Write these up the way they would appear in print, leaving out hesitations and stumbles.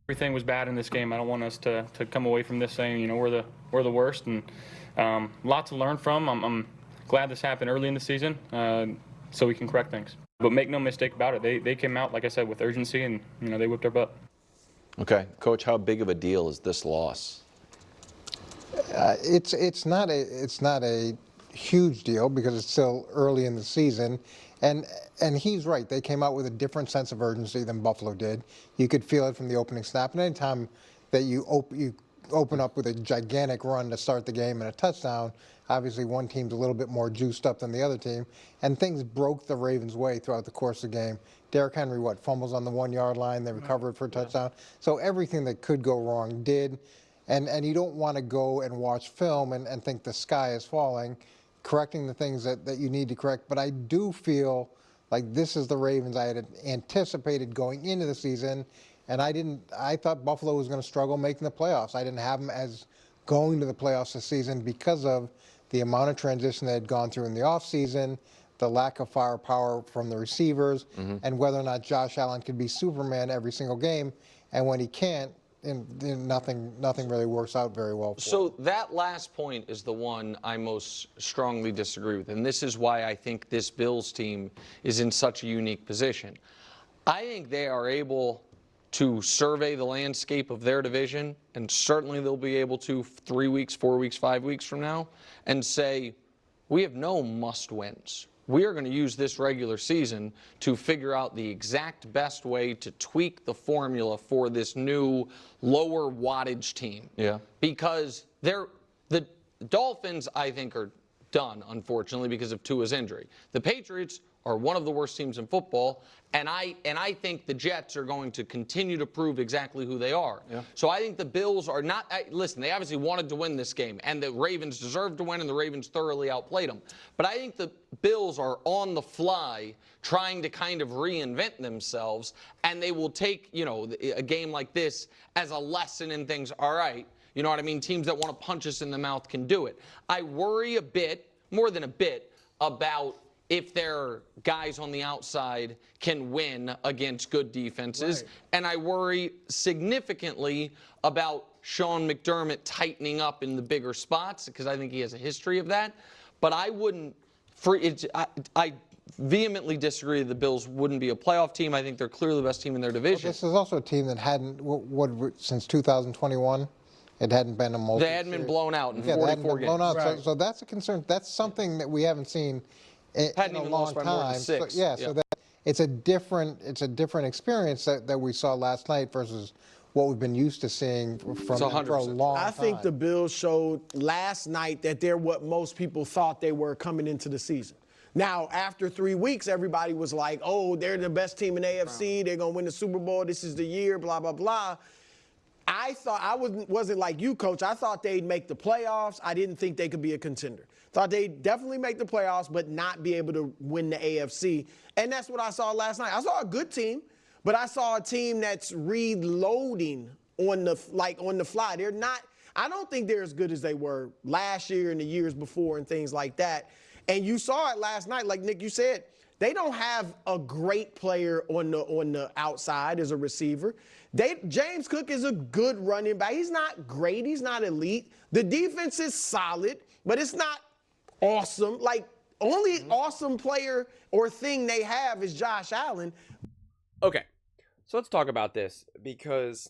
Everything was bad in this game. I don't want us to come away from this saying, we're the worst, and lots to learn from. I'm glad this happened early in the season so we can correct things. But make no mistake about it, they came out, like I said, with urgency, and they whipped our butt. Okay, Coach, how big of a deal is this loss? It's not a huge deal because it's still early in the season, and he's right. They came out with a different sense of urgency than Buffalo did. You could feel it from the opening snap. And anytime that you open up with a gigantic run to start the game and a touchdown, obviously one team's a little bit more juiced up than the other team, and things broke the Ravens' way throughout the course of the game. Derrick Henry, fumbles on the 1 yard line, they recovered for a touchdown. So everything that could go wrong did. And you don't want to go and watch film and think the sky is falling, correcting the things that you need to correct. But I do feel like this is the Ravens I had anticipated going into the season, and I thought Buffalo was going to struggle making the playoffs. I didn't have them as going to the playoffs this season because of the amount of transition they had gone through in the offseason, the lack of firepower from the receivers, and whether or not Josh Allen could be Superman every single game. And when he can't, nothing really works out very well for So him. that last point is the one I most strongly disagree with, and this is why I think this Bills team is in such a unique position. I think they are able to survey the landscape of their division, and certainly they'll be able to 3 weeks, 4 weeks, 5 weeks from now, and say, we have no must-wins. We are going to use this regular season to figure out the exact best way to tweak the formula for this new lower wattage team. Yeah. Because the Dolphins, I think, are done, unfortunately, because of Tua's injury. The Patriots are one of the worst teams in football, and I think the Jets are going to continue to prove exactly who they are. Yeah. So I think the Bills are not listen, they obviously wanted to win this game, and the Ravens deserved to win, and the Ravens thoroughly outplayed them. But I think the Bills are on the fly trying to kind of reinvent themselves, and they will take, a game like this as a lesson in things. All right, you know what I mean? Teams that want to punch us in the mouth can do it. I worry a bit, more than a bit, about if their guys on the outside can win against good defenses. Right. And I worry significantly about Sean McDermott tightening up in the bigger spots, because I think he has a history of that. But I wouldn't, I vehemently disagree that the Bills wouldn't be a playoff team. I think they're clearly the best team in their division. Well, this is also a team that hadn't, since 2021, it hadn't been a multi. They hadn't been blown out in 44 games. Blown out. Right. So that's a concern. That's something that we haven't seen in a long time. So that it's a different experience that we saw last night versus what we've been used to seeing from them for a long time. I think the Bills showed last night that they're what most people thought they were coming into the season. Now, after 3 weeks, everybody was like, oh, they're the best team in AFC. They're going to win the Super Bowl. This is the year, blah, blah, blah. I thought I wasn't like you, Coach. I thought they'd make the playoffs. I didn't think they could be a contender. Thought they'd definitely make the playoffs, but not be able to win the AFC. And that's what I saw last night. I saw a good team, but I saw a team that's reloading on the fly. They're not. I don't think they're as good as they were last year and the years before and things like that. And you saw it last night, like Nick, you said. They don't have a great player on the outside as a receiver. James Cook is a good running back. He's not great. He's not elite. The defense is solid, but it's not awesome. Like, only awesome player or thing they have is Josh Allen. Okay, so let's talk about this, because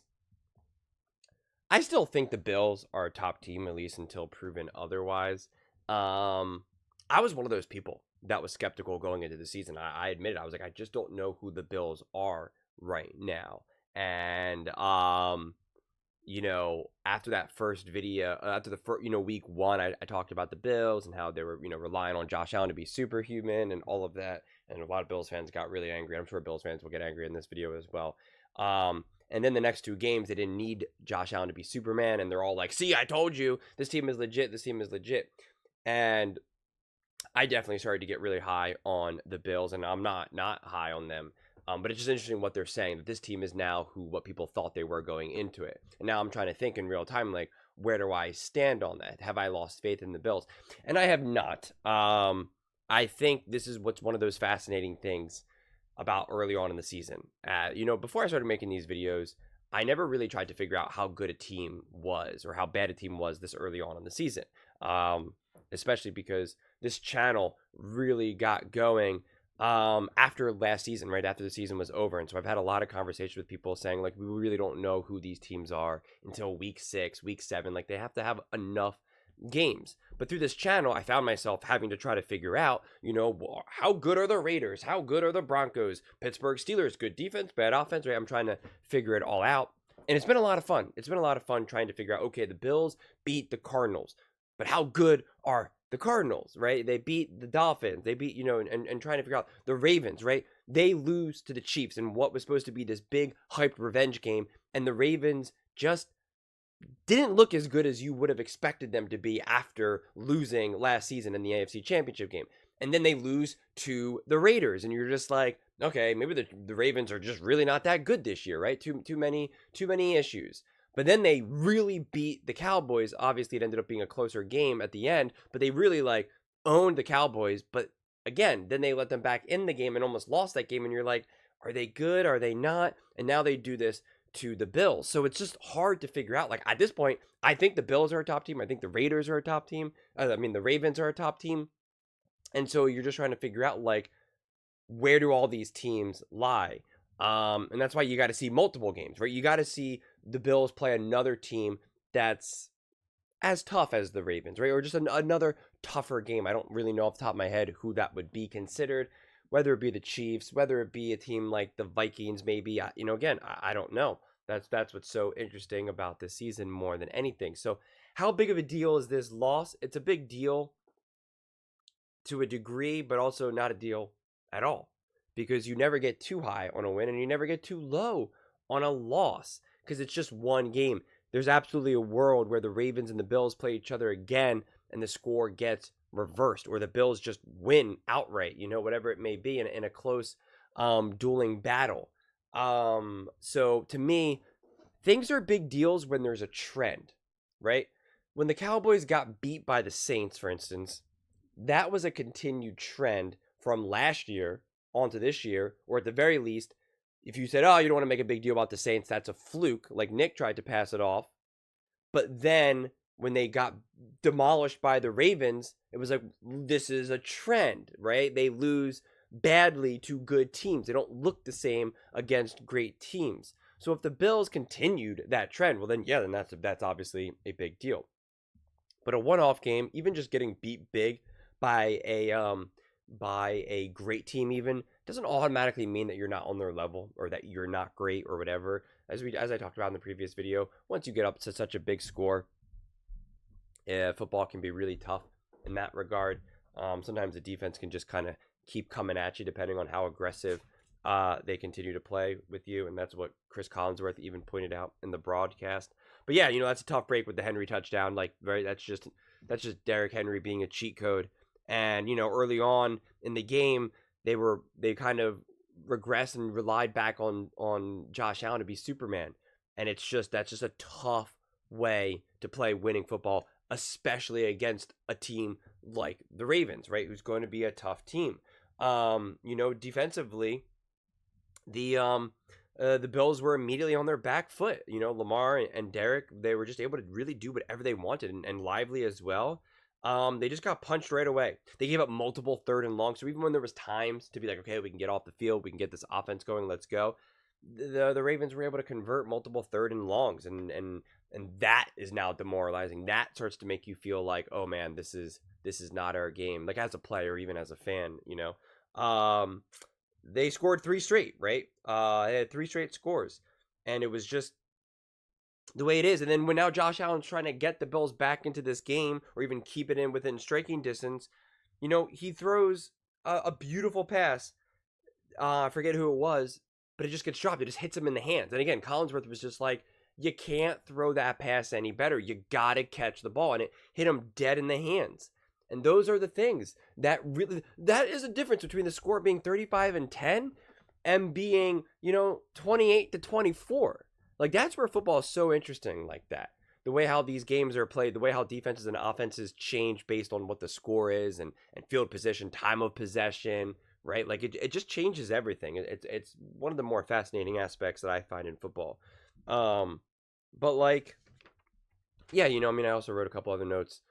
I still think the Bills are a top team, at least until proven otherwise. I was one of those people that was skeptical going into the season. I admit it. I was like, I just don't know who the Bills are right now. And, after that first video, after the first, week one, I talked about the Bills and how they were, relying on Josh Allen to be superhuman and all of that. And a lot of Bills fans got really angry. I'm sure Bills fans will get angry in this video as well. And then the next 2 games, they didn't need Josh Allen to be Superman. And they're all like, see, I told you, this team is legit. This team is legit. And I definitely started to get really high on the Bills, and I'm not high on them. But it's just interesting what they're saying, that this team is now what people thought they were going into it. And now I'm trying to think in real time, like, where do I stand on that? Have I lost faith in the Bills? And I have not. I think this is what's one of those fascinating things about early on in the season. Before I started making these videos, I never really tried to figure out how good a team was or how bad a team was this early on in the season, especially because this channel really got going after last season, right after the season was over. And so I've had a lot of conversations with people saying, like, we really don't know who these teams are until week 6, week 7. Like, they have to have enough games. But through this channel, I found myself having to try to figure out, how good are the Raiders? How good are the Broncos? Pittsburgh Steelers, good defense, bad offense, right? I'm trying to figure it all out. And it's been a lot of fun. It's been a lot of fun trying to figure out, okay, the Bills beat the Cardinals, but how good are the Cardinals, right? They beat the Dolphins. They beat, and trying to figure out the Ravens, right? They lose to the Chiefs in what was supposed to be this big hyped revenge game. And the Ravens just didn't look as good as you would have expected them to be after losing last season in the AFC Championship game. And then they lose to the Raiders, and you're just like, okay, maybe the Ravens are just really not that good this year, right? Too many issues. But then they really beat the Cowboys. Obviously, it ended up being a closer game at the end, but they really owned the Cowboys. But again, then they let them back in the game and almost lost that game. And you're like, are they good? Are they not? And now they do this to the Bills. So it's just hard to figure out. Like, at this point, I think the Bills are a top team. I think the Raiders are a top team. The Ravens are a top team. And so you're just trying to figure out, where do all these teams lie? And that's why you got to see multiple games, right? You got to see the Bills play another team that's as tough as the Ravens, right? Or just another tougher game. I don't really know off the top of my head who that would be considered, whether it be the Chiefs, whether it be a team like the Vikings, maybe. Again, I don't know. That's what's so interesting about this season more than anything. So how big of a deal is this loss? It's a big deal to a degree, but also not a deal at all, because you never get too high on a win and you never get too low on a loss, because it's just one game. There's absolutely a world where the Ravens and the Bills play each other again and the score gets reversed, or the Bills just win outright, whatever it may be in a close dueling battle. So to me, things are big deals when there's a trend, right? When the Cowboys got beat by the Saints, for instance, that was a continued trend from last year onto this year, or at the very least, if you said, oh, you don't want to make a big deal about the Saints, that's a fluke, like Nick tried to pass it off. But then when they got demolished by the Ravens, it was like, this is a trend, right? They lose badly to good teams. They don't look the same against great teams. So if the Bills continued that trend, well, then that's obviously a big deal. But a one-off game, even just getting beat big by a great team, even doesn't automatically mean that you're not on their level or that you're not great or whatever. As I talked about in the previous video, once you get up to such a big score, football can be really tough in that regard. Sometimes the defense can just kind of keep coming at you depending on how aggressive they continue to play with you, and that's what Chris Collinsworth even pointed out in the broadcast. But yeah, that's a tough break with the Henry touchdown. That's just Derrick Henry being a cheat code. And early on in the game, they kind of regressed and relied back on Josh Allen to be Superman, and that's just a tough way to play winning football, especially against a team like the Ravens, right? Who's going to be a tough team. Defensively, the Bills were immediately on their back foot. Lamar and Derek, they were just able to really do whatever they wanted, and Lively as well. They just got punched right away. They gave up multiple 3rd and long. So even when there was times to be like, okay, we can get off the field, we can get this offense going, let's go, the Ravens were able to convert multiple 3rd and longs, and that is now demoralizing. That starts to make you feel like, oh man, this is not our game. Like, as a player, even as a fan, they scored 3 straight, right? They had 3 straight scores, and it was just the way it is. And then when now Josh Allen's trying to get the Bills back into this game, or even keep it in within striking distance, he throws a beautiful pass. I forget who it was, but it just gets dropped. It just hits him in the hands. And again, Collinsworth was just like, you can't throw that pass any better. You got to catch the ball. And it hit him dead in the hands. And those are the things that is a difference between the score being 35-10 and being, 28-24. Like, that's where football is so interesting, like that. The way how these games are played, the way how defenses and offenses change based on what the score is, and field position, time of possession, right? Like it just changes everything. It's one of the more fascinating aspects that I find in football. But like, yeah, you know, I mean, I also wrote a couple other notes.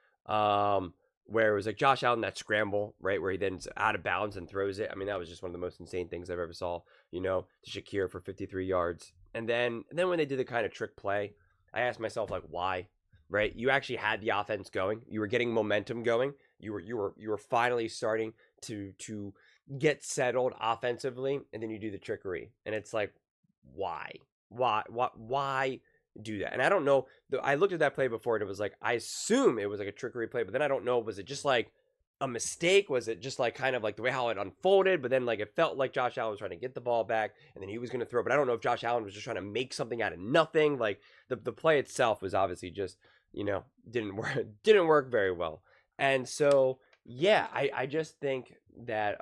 Where it was like Josh Allen, that scramble, right, where he then's out of bounds and throws it. I mean, that was just one of the most insane things I've ever saw, you know, to Shakir for 53 yards. And then when they did the kind of trick play, I asked myself, like, why, right? You actually had the offense going. You were getting momentum going. You were finally starting to get settled offensively, and then you do the trickery. And it's like, why do that? And I don't know. I looked at that play before, and it was like, I assume it was like a trickery play, but then I don't know. Was it just like a mistake? Was it just like kind of like the way how it unfolded? But then like it felt like Josh Allen was trying to get the ball back, and then he was going to throw. But I don't know if Josh Allen was just trying to make something out of nothing. Like the play itself was obviously just, you know, didn't work very well. And so yeah, I just think that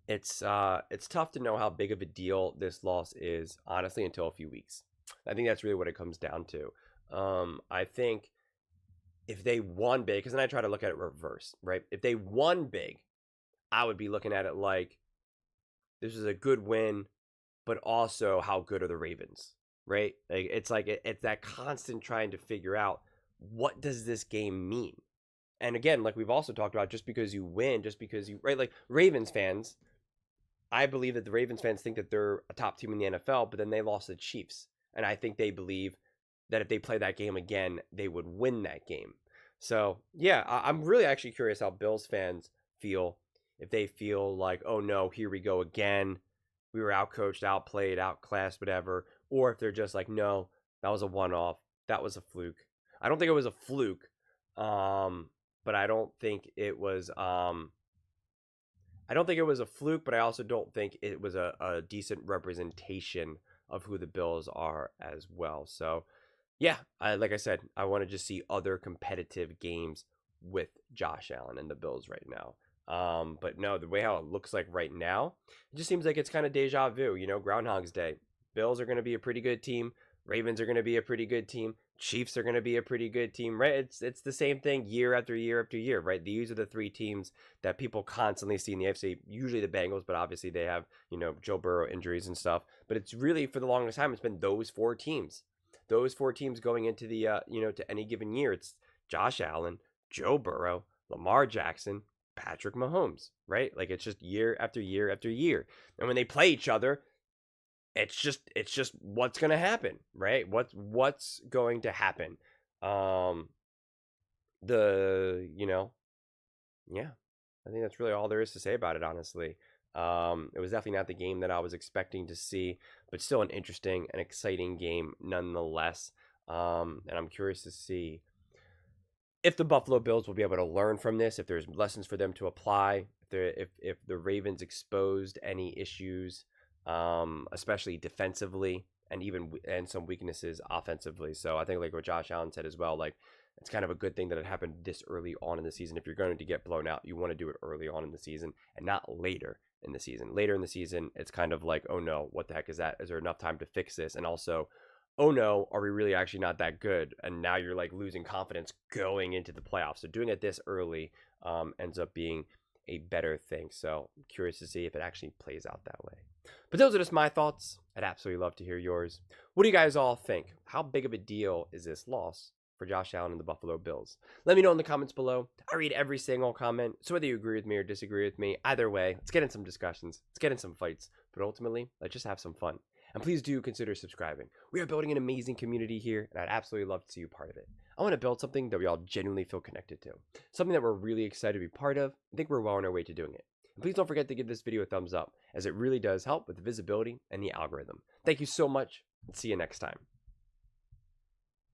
it's tough to know how big of a deal this loss is, honestly, until a few weeks. I think that's really what it comes down to. I think if they won big, because then I try to look at it reverse, right? If they won big, I would be looking at it like this is a good win, but also how good are the Ravens, right? Like it's that constant trying to figure out what does this game mean. And again, like we've also talked about, just because you win, just because you, right? Like Ravens fans, I believe that the Ravens fans think that they're a top team in the NFL, but then they lost to the Chiefs. And I think they believe that if they play that game again, they would win that game. So, yeah, I'm really actually curious how Bills fans feel. If they feel like, oh, no, here we go again. We were outcoached, outplayed, outclassed, whatever. Or if they're just like, no, that was a one-off. That was a fluke. I don't think it was a fluke. But I don't think it was... I don't think it was a fluke, but I also don't think it was a decent representation of who the Bills are as well. So, yeah, like I said, I want to just see other competitive games with Josh Allen and the Bills right now. But no, the way how it looks like right now, it just seems like it's kind of deja vu, you know, Groundhog's Day. Bills are going to be a pretty good team. Ravens are going to be a pretty good team. Chiefs are going to be a pretty good team, right? It's the same thing year after year after year, right? These are the three teams that people constantly see in the AFC. Usually the Bengals, but obviously they have, you know, Joe Burrow injuries and stuff. But it's really, for the longest time, it's been those four teams. Those four teams going into the, you know, to any given year. It's Josh Allen, Joe Burrow, Lamar Jackson, Patrick Mahomes, right? Like it's just year after year after year. And when they play each other, it's just what's going to happen, right? What's going to happen? You know, yeah, I think that's really all there is to say about it, honestly. It was definitely not the game that I was expecting to see, but still an interesting and exciting game nonetheless. And I'm curious to see if the Buffalo Bills will be able to learn from this, if there's lessons for them to apply, if the Ravens exposed any issues, especially defensively and some weaknesses offensively. So I think like what Josh Allen said as well, like it's kind of a good thing that it happened this early on in the season. If you're going to get blown out, you want to do it early on in the season and not later in the season. Later in the season, it's kind of like, oh no, what the heck is that? Is there enough time to fix this? And also, oh no, are we really actually not that good? And now you're like losing confidence going into the playoffs. So doing it this early ends up being a better thing. So I'm curious to see if it actually plays out that way. But those are just my thoughts. I'd absolutely love to hear yours. What do you guys all think? How big of a deal is this loss for Josh Allen and the Buffalo Bills? Let me know in the comments below. I read every single comment, so whether you agree with me or disagree with me, either way, let's get in some discussions, let's get in some fights, but ultimately, let's just have some fun. And please do consider subscribing. We are building an amazing community here, and I'd absolutely love to see you part of it. I want to build something that we all genuinely feel connected to, something that we're really excited to be part of. I think we're well on our way to doing it. And please don't forget to give this video a thumbs up, as it really does help with the visibility and the algorithm. Thank you so much, and see you next time.